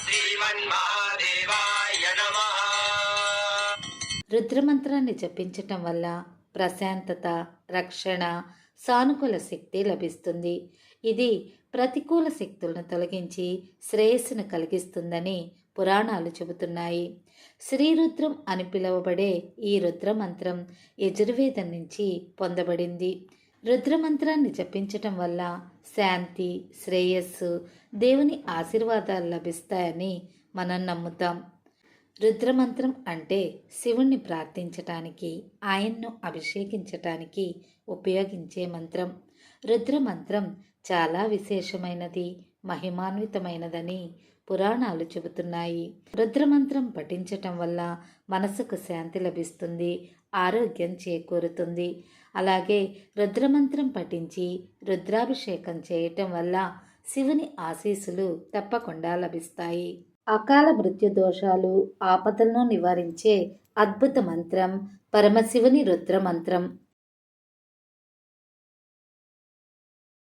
శ్రీమన్మహాదేవాయ నమః. రుద్రమంత్రాన్ని జపించటం వల్ల ప్రశాంతత, రక్షణ, సానుకూల శక్తి లభిస్తుంది. ఇది ప్రతికూల శక్తులను తొలగించి శ్రేయస్సును కలిగిస్తుందని పురాణాలు చెబుతున్నాయి. శ్రీరుద్రం అని పిలువబడే ఈ రుద్రమంత్రం యజుర్వేదం నుంచి పొందబడింది. రుద్రమంత్రాన్ని జపించటం వల్ల శాంతి, శ్రేయస్సు, దేవుని ఆశీర్వాదాలు లభిస్తాయని మనం నమ్ముతాం. రుద్రమంత్రం అంటే శివుణ్ణి ప్రార్థించటానికి, ఆయన్ను అభిషేకించటానికి ఉపయోగించే మంత్రం. రుద్రమంత్రం చాలా విశేషమైనది, మహిమాన్వితమైనదని పురాణాలు చెబుతున్నాయి. రుద్రమంత్రం పఠించటం వల్ల మనసుకు శాంతి లభిస్తుంది, ఆరోగ్యం చేకూరుతుంది. అలాగే రుద్రమంత్రం పఠించి రుద్రాభిషేకం చేయటం వల్ల శివుని ఆశీస్సులు తప్పకుండా లభిస్తాయి. అకాల మృత్యు దోషాలు, ఆపదలను నివారించే అద్భుత మంత్రం పరమశివుని రుద్రమంత్రం.